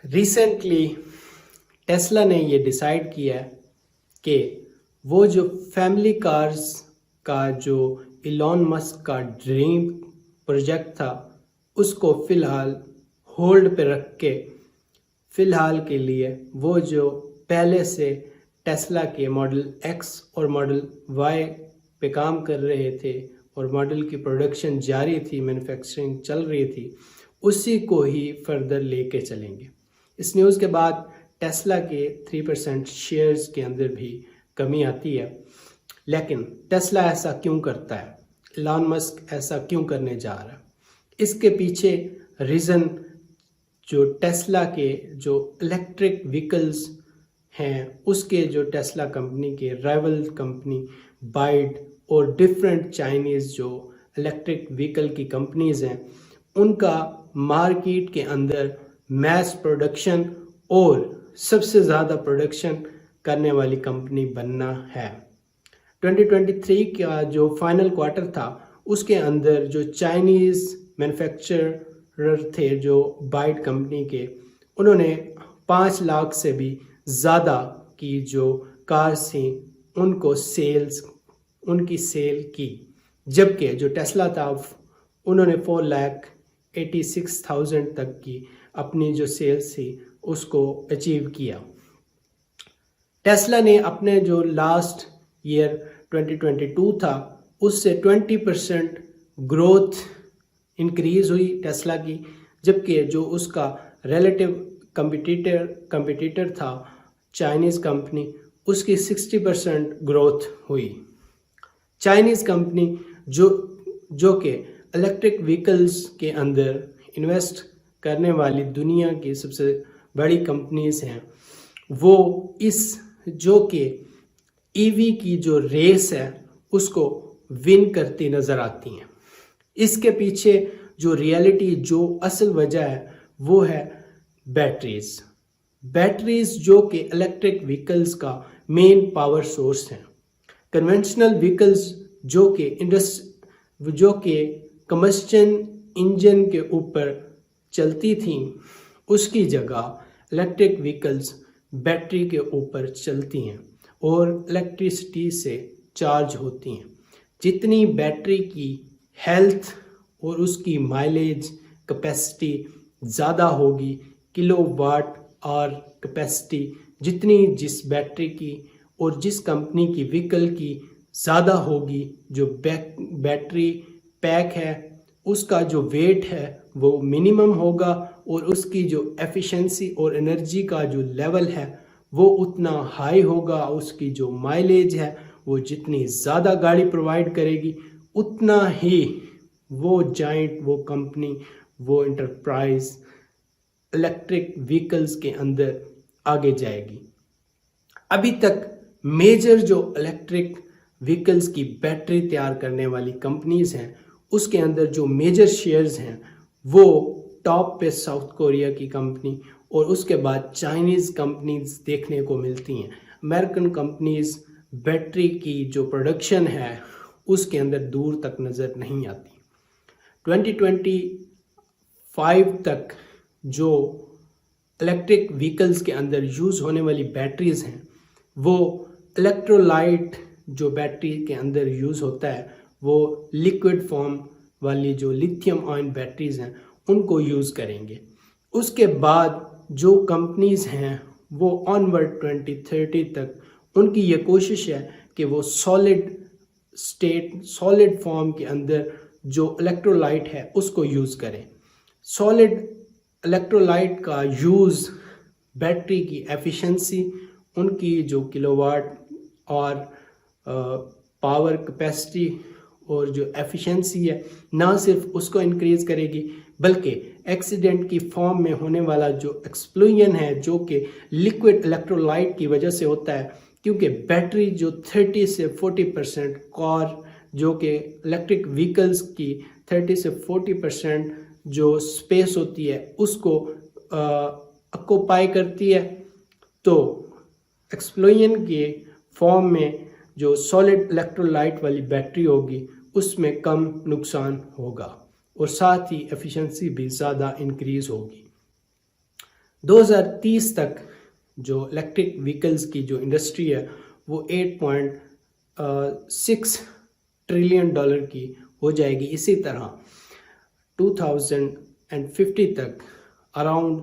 Recently Tesla ने ये decide किया है कि वो जो फैमिली कार्स का जो इलॉन मस्क का ड्रीम प्रोजेक्ट था उसको फ़िलहाल होल्ड पे रख के फ़िलहाल के लिए वो जो पहले से टेस्ला के मॉडल एक्स और मॉडल वाई पे काम कर रहे थे और मॉडल की प्रोडक्शन जारी थी, मैन्युफैक्चरिंग चल रही थी, उसी को ही फर्दर लेके चलेंगे। इस न्यूज़ के बाद टेस्ला के 3% शेयर्स के अंदर भी कमी आती है। लेकिन टेस्ला ऐसा क्यों करता है, इलॉन मस्क ऐसा क्यों करने जा रहा है? इसके पीछे रीज़न जो टेस्ला के जो इलेक्ट्रिक व्हीकल्स हैं उसके जो टेस्ला कंपनी के राइवल कंपनी बाइड और डिफरेंट चाइनीज़ जो इलेक्ट्रिक व्हीकल की कंपनीज़ हैं उनका मार्केट के अंदर मैस प्रोडक्शन और सबसे ज़्यादा प्रोडक्शन करने वाली कंपनी बनना है। 2023 का जो फाइनल क्वार्टर था उसके अंदर जो चाइनीज़ मैन्युफैक्चरर थे जो बाइड कंपनी के, उन्होंने 5 लाख से भी ज़्यादा की जो कार्स थी उनकी सेल की, जबकि जो टेस्ला था उन्होंने 4,86,000 तक की अपनी जो सेल्स थी उसको अचीव किया। टेस्ला ने अपने जो लास्ट ईयर 2022 था उससे 20% ग्रोथ इंक्रीज़ हुई टेस्ला की, जबकि जो उसका रिलेटिव कंपटीटर था चाइनीज़ कंपनी उसकी 60% ग्रोथ हुई। चाइनीज़ कंपनी जो कि इलेक्ट्रिक व्हीकल्स के अंदर इन्वेस्ट करने वाली दुनिया की सबसे बड़ी कंपनीज हैं, वो इस जो कि ईवी की जो रेस है उसको विन करती नज़र आती हैं। इसके पीछे जो रियलिटी जो असल वजह है वो है बैटरीज जो कि इलेक्ट्रिक व्हीकल्स का मेन पावर सोर्स हैं। कन्वेंशनल व्हीकल्स जो कि कम्बस्चन इंजन के ऊपर चलती थी उसकी जगह इलेक्ट्रिक व्हीकल्स बैटरी के ऊपर चलती हैं और इलेक्ट्रिसिटी से चार्ज होती हैं। जितनी बैटरी की हेल्थ और उसकी माइलेज कैपेसिटी ज़्यादा होगी, किलोवाट आवर कैपेसिटी जितनी जिस बैटरी की और जिस कंपनी की व्हीकल की ज़्यादा होगी, जो बैटरी पैक है उसका जो वेट है वो मिनिमम होगा और उसकी जो एफिशिएंसी और एनर्जी का जो लेवल है वो उतना हाई होगा। उसकी जो माइलेज है वो जितनी ज़्यादा गाड़ी प्रोवाइड करेगी उतना ही वो जाइंट, वो कंपनी, वो इंटरप्राइज इलेक्ट्रिक व्हीकल्स के अंदर आगे जाएगी। अभी तक मेजर जो इलेक्ट्रिक व्हीकल्स की बैटरी तैयार करने वाली कंपनीज हैं उसके अंदर जो मेजर शेयर्स हैं वो टॉप पे साउथ कोरिया की कंपनी और उसके बाद चाइनीज़ कंपनीज देखने को मिलती हैं। अमेरिकन कंपनीज बैटरी की जो प्रोडक्शन है उसके अंदर दूर तक नज़र नहीं आती। 2025 तक जो इलेक्ट्रिक व्हीकल्स के अंदर यूज़ होने वाली बैटरीज़ हैं वो इलेक्ट्रोलाइट जो बैटरी के अंदर यूज़ होता है वो लिक्विड फॉर्म वाली जो लिथियम आयन बैटरीज़ हैं उनको यूज़ करेंगे। उसके बाद जो कंपनीज़ हैं वो ऑनवर्ड 2030 तक उनकी ये कोशिश है कि वो सॉलिड फॉर्म के अंदर जो इलेक्ट्रोलाइट है उसको यूज़ करें। सॉलिड इलेक्ट्रोलाइट का यूज़ बैटरी की एफिशिएंसी, उनकी जो किलोवाट और पावर कैपेसिटी और जो एफिशिएंसी है ना सिर्फ उसको इंक्रीज़ करेगी बल्कि एक्सीडेंट की फॉर्म में होने वाला जो एक्सप्लोजन है जो कि लिक्विड इलेक्ट्रोलाइट की वजह से होता है, क्योंकि बैटरी जो 30 से 40% कोर जो कि इलेक्ट्रिक व्हीकल्स की 30 से 40% जो स्पेस होती है उसको ऑक्यूपाई करती है, तो एक्सप्लोजन के फॉर्म में जो सॉलिड इलेक्ट्रोलाइट वाली बैटरी होगी उसमें कम नुकसान होगा और साथ ही एफिशिएंसी भी ज़्यादा इंक्रीज़ होगी। 2030 तक जो इलेक्ट्रिक व्हीकल्स की जो इंडस्ट्री है वो 8.6 ट्रिलियन डॉलर की हो जाएगी। इसी तरह 2050 तक अराउंड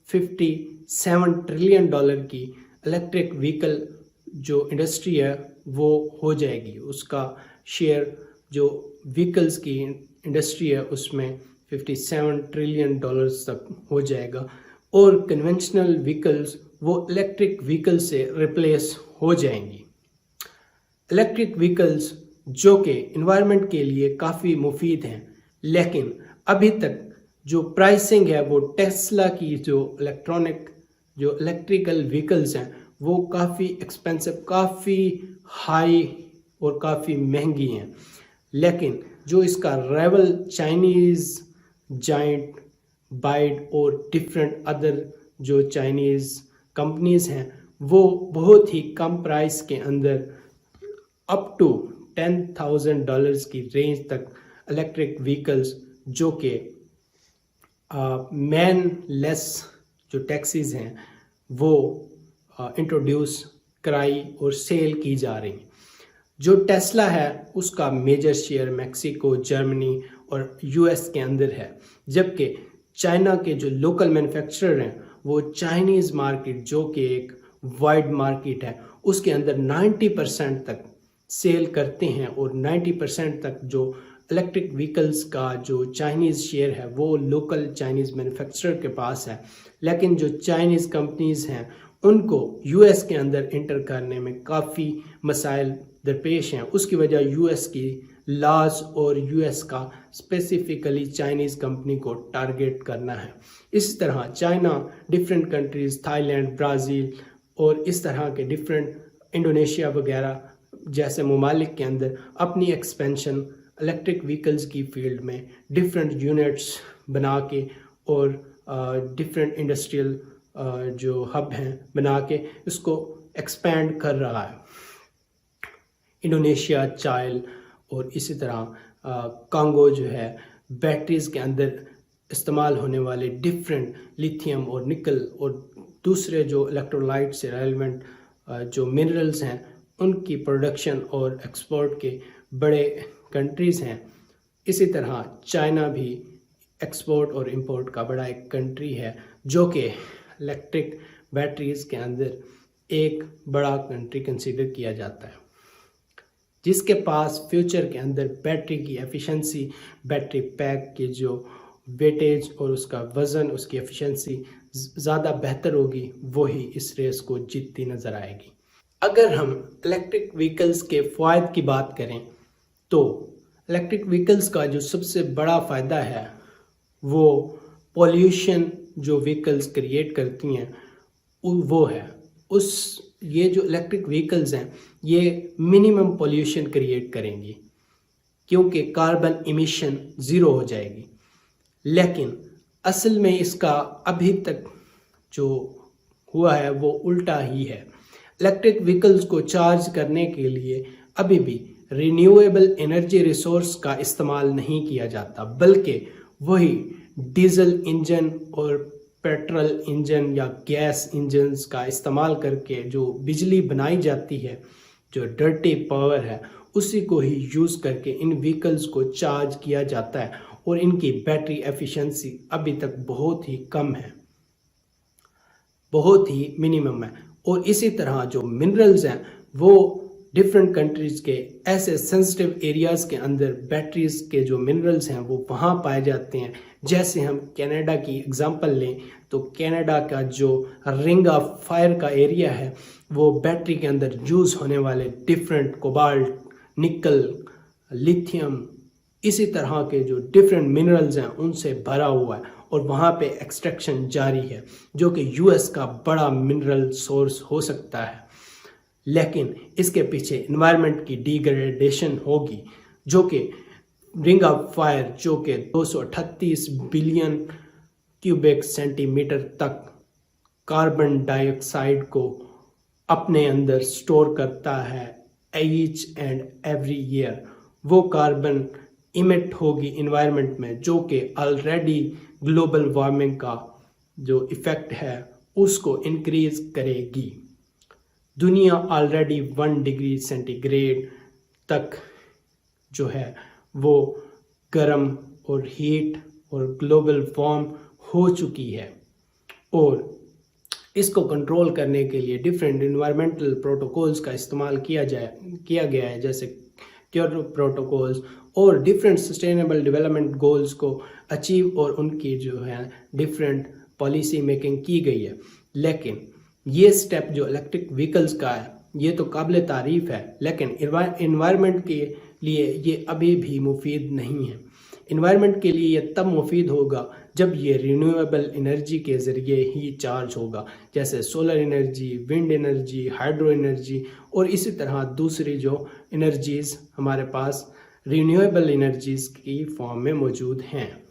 57 ट्रिलियन डॉलर की इलेक्ट्रिक व्हीकल जो इंडस्ट्री है वो हो जाएगी। उसका शेयर जो व्हीकल्स की इंडस्ट्री है उसमें 57 ट्रिलियन डॉलर्स तक हो जाएगा और कन्वेंशनल व्हीकल्स वो इलेक्ट्रिक व्हीकल से रिप्लेस हो जाएंगी। इलेक्ट्रिक व्हीकल्स जो कि इन्वायरमेंट के लिए काफ़ी मुफीद हैं, लेकिन अभी तक जो प्राइसिंग है वो टेस्ला की जो इलेक्ट्रिकल व्हीकल्स हैं वो काफ़ी एक्सपेंसिव, काफ़ी हाई और काफ़ी महंगी हैं। लेकिन जो इसका राइवल चाइनीज़ जायंट, बाइट और डिफरेंट अदर जो चाइनीज़ कंपनीज़ हैं वो बहुत ही कम प्राइस के अंदर अप टू $10,000 की रेंज तक इलेक्ट्रिक व्हीकल्स जो कि मैन लेस जो टैक्सीज़ हैं वो इंट्रोड्यूस कराई और सेल की जा रही हैं। जो टेस्ला है उसका मेजर शेयर मैक्सिको, जर्मनी और यूएस के अंदर है, जबकि चाइना के जो लोकल मैन्युफैक्चरर हैं वो चाइनीज़ मार्केट जो कि एक वाइड मार्केट है उसके अंदर 90% तक सेल करते हैं और 90% तक जो इलेक्ट्रिक व्हीकल्स का जो चाइनीज़ शेयर है वो लोकल चाइनीज़ मैन्युफैक्चरर के पास है। लेकिन जो चाइनीज़ कंपनीज़ हैं उनको यूएस के अंदर इंटर करने में काफ़ी मसाइल दरपेश हैं। उसकी वजह यूएस की लॉज और यूएस का स्पेसिफिकली चाइनीज़ कंपनी को टारगेट करना है। इस तरह China different countries, Thailand, Brazil और इस तरह के डिफरेंट इंडोनेशिया वगैरह जैसे ममालिक के अंदर अपनी एक्सपेंशन इलेक्ट्रिक व्हीकल्स की फील्ड में डिफरेंट यूनिट्स बना के और डिफरेंट इंडस्ट्रियल जो हब हैं बना के इसको एक्सपेंड कर रहा है। इंडोनेशिया, चाइल और इसी तरह कांगो जो है बैटरीज़ के अंदर इस्तेमाल होने वाले डिफरेंट लिथियम और निकल और दूसरे जो इलेक्ट्रोलाइट से रेलेवेंट जो मिनरल्स हैं उनकी प्रोडक्शन और एक्सपोर्ट के बड़े कंट्रीज़ हैं। इसी तरह चाइना भी एक्सपोर्ट और इंपोर्ट का बड़ा एक कंट्री है जो कि इलेक्ट्रिक बैटरीज़ के अंदर एक बड़ा कंट्री कंसीडर किया जाता है, जिसके पास फ्यूचर के अंदर बैटरी की एफिशिएंसी, बैटरी पैक की जो वेटेज और उसका वज़न, उसकी एफिशिएंसी ज़्यादा बेहतर होगी, वही इस रेस को जीतती नज़र आएगी। अगर हम इलेक्ट्रिक व्हीकल्स के फ़ायदे की बात करें तो इलेक्ट्रिक व्हीकल्स का जो सबसे बड़ा फ़ायदा है वो पॉल्यूशन जो व्हीकल्स क्रिएट करती हैं वो है। ये जो इलेक्ट्रिक व्हीकल्स हैं ये मिनिमम पॉल्यूशन क्रिएट करेंगी क्योंकि कार्बन इमिशन ज़ीरो हो जाएगी। लेकिन असल में इसका अभी तक जो हुआ है वो उल्टा ही है। इलेक्ट्रिक व्हीकल्स को चार्ज करने के लिए अभी भी रिन्यूएबल एनर्जी रिसोर्स का इस्तेमाल नहीं किया जाता, बल्कि वही डीजल इंजन और पेट्रोल इंजन या गैस इंजन्स का इस्तेमाल करके जो बिजली बनाई जाती है, जो डर्टी पावर है, उसी को ही यूज़ करके इन व्हीकल्स को चार्ज किया जाता है और इनकी बैटरी एफिशिएंसी अभी तक बहुत ही कम है, बहुत ही मिनिमम है। और इसी तरह जो मिनरल्स हैं वो डिफरेंट कंट्रीज़ के ऐसे सेंसिटिव एरियाज़ के अंदर बैटरीज़ के जो मिनरल्स हैं वो वहाँ पाए जाते हैं। जैसे हम कनाडा की एग्जांपल लें तो कनाडा का जो रिंग ऑफ फायर का एरिया है वो बैटरी के अंदर यूज़ होने वाले डिफरेंट कोबाल्ट, निकल, लिथियम, इसी तरह के जो डिफरेंट मिनरल्स हैं उनसे भरा हुआ है और वहाँ पे एक्सट्रैक्शन जारी है, जो कि यूएस का बड़ा मिनरल सोर्स हो सकता है। लेकिन इसके पीछे इन्वायरमेंट की डिग्रेडेशन होगी, जो कि रिंग ऑफ फायर जो कि 238 बिलियन क्यूबिक सेंटीमीटर तक कार्बन डाइऑक्साइड को अपने अंदर स्टोर करता है ईच एंड एवरी ईयर। वो कार्बन इमिट होगी इन्वायरमेंट में, जो कि ऑलरेडी ग्लोबल वार्मिंग का जो इफ़ेक्ट है उसको इंक्रीज करेगी। दुनिया ऑलरेडी 1 डिग्री सेंटीग्रेड तक जो है वो गर्म और हीट और ग्लोबल वार्म हो चुकी है, और इसको कंट्रोल करने के लिए डिफरेंट इन्वायरमेंटल प्रोटोकॉल्स का इस्तेमाल किया गया है, जैसे क्योटो प्रोटोकॉल्स और डिफरेंट सस्टेनेबल डेवलपमेंट गोल्स को अचीव और उनकी जो है डिफरेंट पॉलिसी मेकिंग की गई है। लेकिन ये स्टेप जो इलेक्ट्रिक व्हीकल्स का है ये तो काबिल तारीफ़ है, लेकिन इन्वायरमेंट के लिए ये अभी भी मुफीद नहीं है। इन्वायरमेंट के लिए ये तब मुफीद होगा जब ये रिन्यूएबल एनर्जी के ज़रिए ही चार्ज होगा, जैसे solar energy, wind energy, hydro energy और इसी तरह दूसरी जो एनर्जीज़ हमारे पास रिन्यूएबल एनर्जीज़ की फॉर्म में मौजूद हैं।